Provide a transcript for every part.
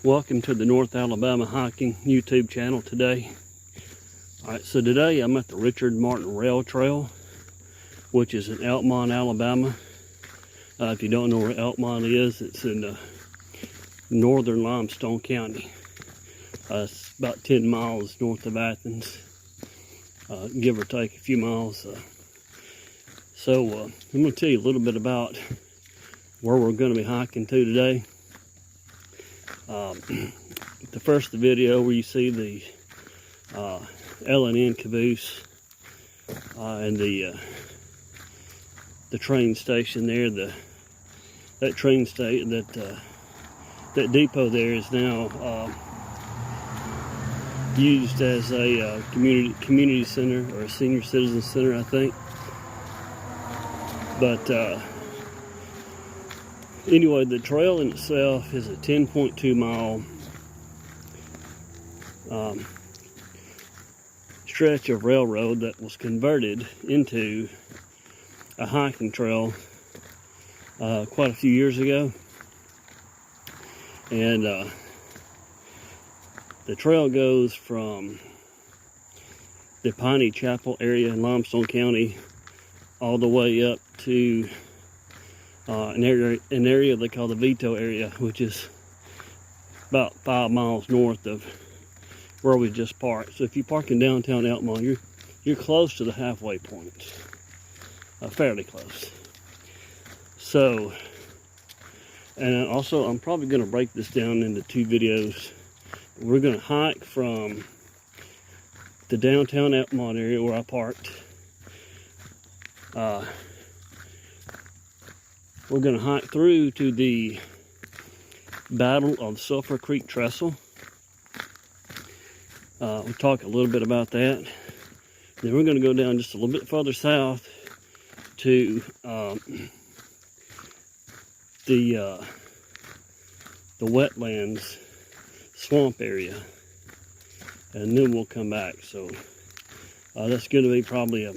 Welcome to the North Alabama Hiking YouTube channel today. Alright, so today I'm at the Richard Martin Rail Trail, which is in Elkmont, Alabama. If you don't know where Elkmont is, it's in northern Limestone County. It's about 10 miles north of Athens, give or take a few miles. I'm going to tell you a little bit about where we're going to be hiking to today. The first video where you see the L&N caboose and the train station there. That train station, that depot there is now used as a community center or a senior citizen center, I think. But anyway, the trail in itself is a 10.2 mile stretch of railroad that was converted into a hiking trail quite a few years ago. And the trail goes from the Piney Chapel area in Limestone County all the way up to an area they call the Vito area, which is about 5 miles north of where we just parked. So if you park in downtown Elkmont, you're close to the halfway point, fairly close. So, and also I'm probably going to break this down into two videos. We're going to hike from the downtown Elkmont area where I parked. We're going to hike through to the Battle of Sulphur Creek Trestle. We'll talk a little bit about that. Then we're going to go down just a little bit further south to the Wetlands swamp area, and then we'll come back. So that's going to be probably a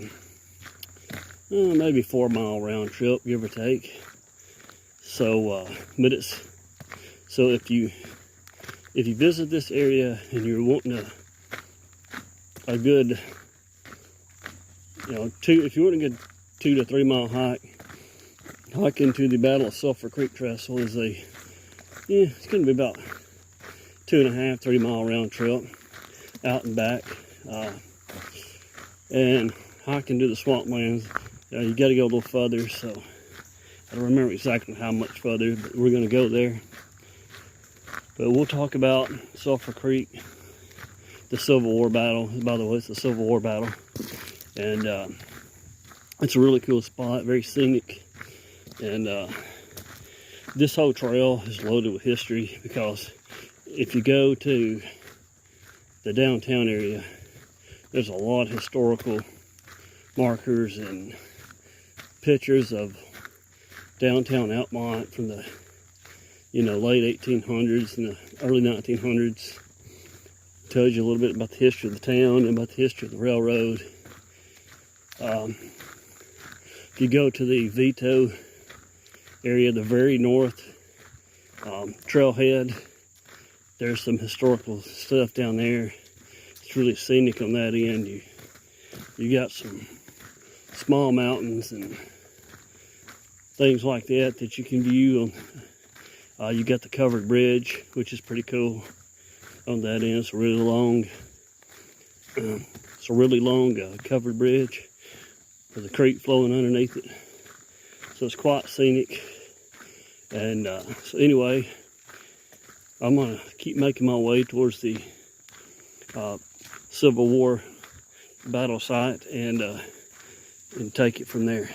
maybe 4 mile round trip, give or take. So, so if you visit this area and you're wanting a good, if you want a good 2 to 3 mile hike, hiking to the Battle of Sulphur Creek Trestle is it's going to be about 2.5, 3 mile round trip, out and back, and hiking to the swamplands. You got to go a little further, so I don't remember exactly how much further, but we're going to go there. But we'll talk about Sulphur Creek, the Civil War battle. By the way, it's the Civil War battle, and it's a really cool spot, very scenic. And this whole trail is loaded with history, because if you go to the downtown area, there's a lot of historical markers and pictures of downtown Elkmont from the late 1800s and the early 1900s. Tells you a little bit about the history of the town and about the history of the railroad. If you go to the Vito area, the very north trailhead, there's some historical stuff down there. It's really scenic on that end. You got some small mountains and things like that you can view. You got the covered bridge, which is pretty cool on that end. It's a really long covered bridge with a creek flowing underneath it. So it's quite scenic. And so anyway, I'm gonna keep making my way towards the Civil War battle site and take it from there.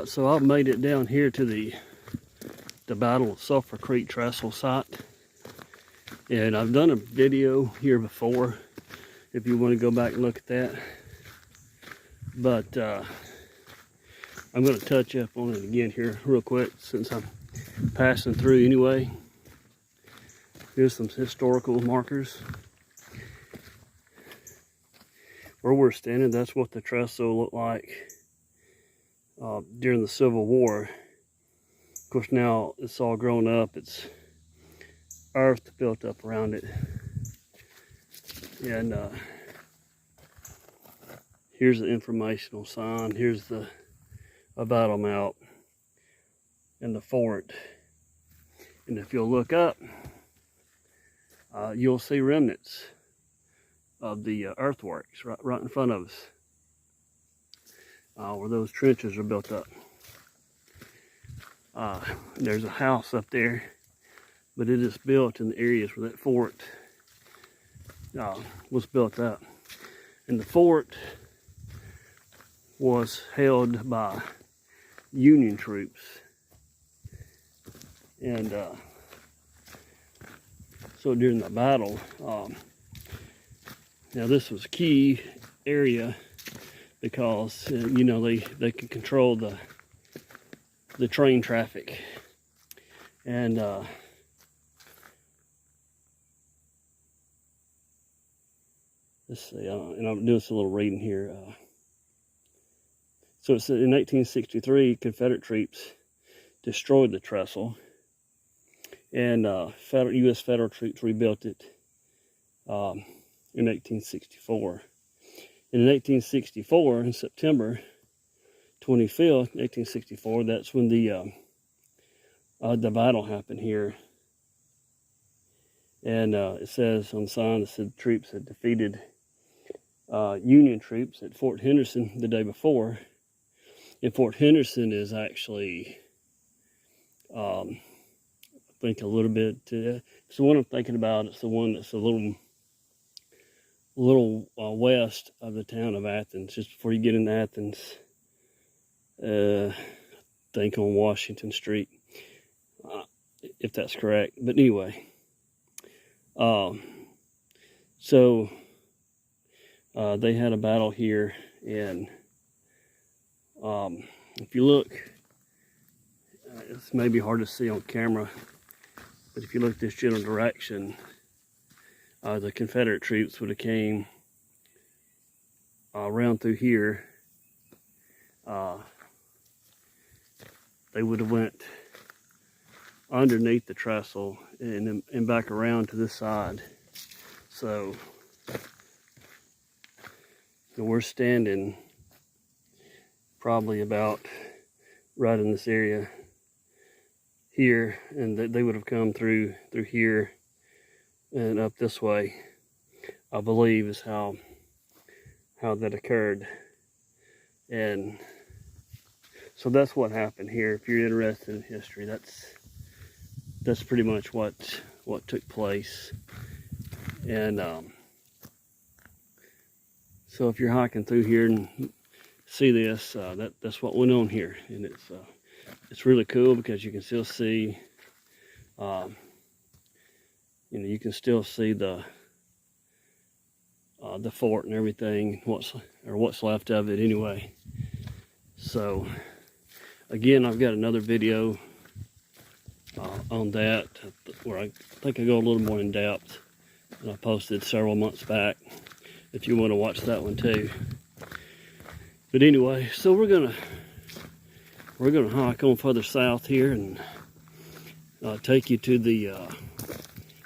So I've made it down here to the Battle of Sulphur Creek Trestle site. And I've done a video here before, if you want to go back and look at that. But I'm going to touch up on it again here real quick since I'm passing through anyway. Here's some historical markers. Where we're standing, that's what the trestle looked like during the Civil War. Of course, now it's all grown up. It's earth built up around it. And here's the informational sign. Here's a battle map and the fort. And if you'll look up, you'll see remnants of the earthworks right in front of us, where those trenches are built up. There's a house up there, but it is built in the areas where that fort was built up. And the fort was held by Union troops. And so during the battle, now this was a key area because you know, they could control the train traffic. And let's see, and I'm doing a little reading here. So it said in 1863, Confederate troops destroyed the trestle, and U.S. federal troops rebuilt it in 1864. And in 1864, in September 25th, 1864, that's when the battle happened here. And it says on the sign, it said troops had defeated Union troops at Fort Henderson the day before. And Fort Henderson is actually, I think a little bit, it's the one I'm thinking about. It's the one that's a little west of the town of Athens, just before you get into Athens. I think on Washington Street, if that's correct. But anyway, so they had a battle here, and if you look, it's maybe hard to see on camera, but if you look this general direction, the Confederate troops would have came around through here. They would have went underneath the trestle and back around to this side. So we're standing probably about right in this area here, and they would have come through here and up this way, I believe, is how that occurred. And so that's what happened here. If you're interested in history, that's pretty much what took place. And so if you're hiking through here and see this, that's what went on here. And it's really cool because you can still see, you can still see the fort and everything, what's left of it anyway. So again, I've got another video on that where I think I go a little more in depth, and I posted several months back if you want to watch that one too. But anyway, so we're gonna hike on further south here and take you to the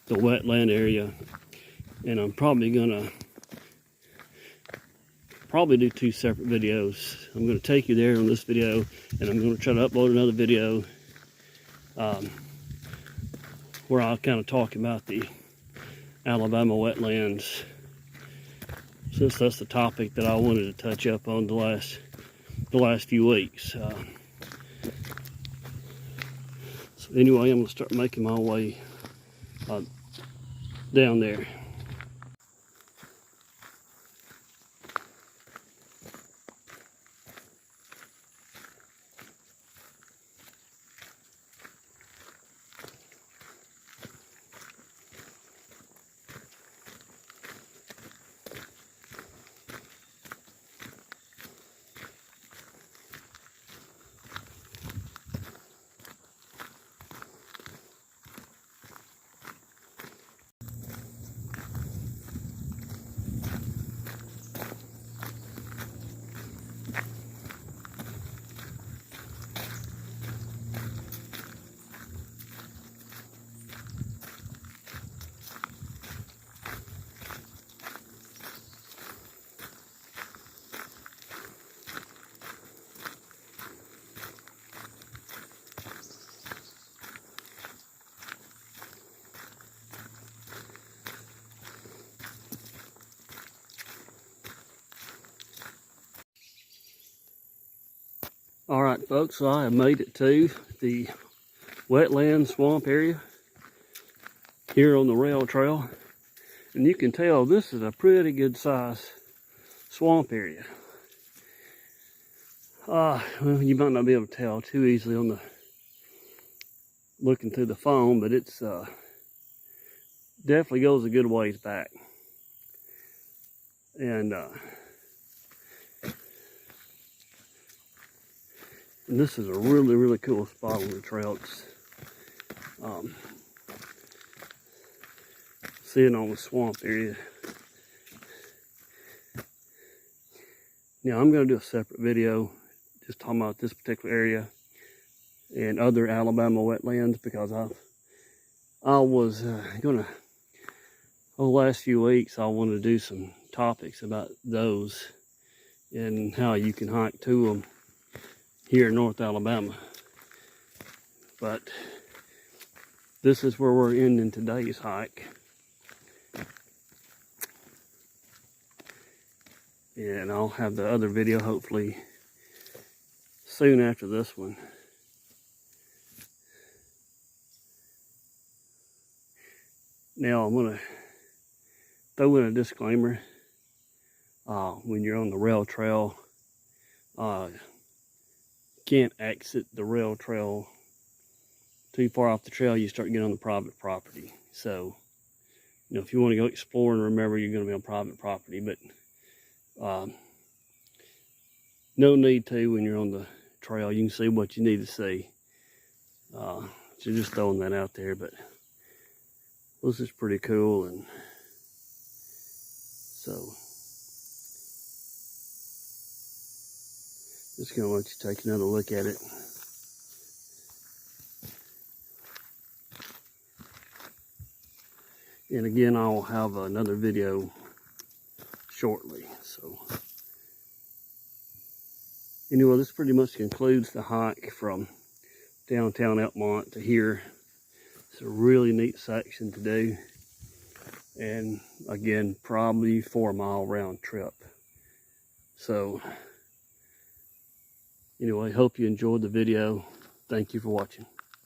wetland area, and I'm probably gonna do two separate videos. I'm gonna take you there on this video, and I'm gonna try to upload another video where I'll kind of talk about the Alabama wetlands, since that's the topic that I wanted to touch up on the last few weeks. So anyway, I'm gonna start making my way down there. All right, folks, so I have made it to the wetland swamp area here on the rail trail. And you can tell this is a pretty good size swamp area. Well, you might not be able to tell too easily on the looking through the phone, but it's definitely goes a good ways back. And this is a really, really cool spot on the trail. It's sitting on the swamp area. Now I'm going to do a separate video just talking about this particular area and other Alabama wetlands, because I was gonna, over the last few weeks, I wanted to do some topics about those and how you can hike to them here in North Alabama. But this is where we're ending today's hike. And I'll have the other video hopefully soon after this one. Now I'm gonna throw in a disclaimer. When you're on the rail trail, can't exit the rail trail too far off the trail. You start getting on the private property. So, you know, if you want to go exploring, remember you're going to be on private property. But no need to when you're on the trail. You can see what you need to see. So just throwing that out there. But this is pretty cool, and so just gonna let you take another look at it. And again, I'll have another video shortly. So anyway, this pretty much concludes the hike from downtown Elkmont to here. It's a really neat section to do. And again, probably 4-mile round trip. So anyway, hope you enjoyed the video. Thank you for watching.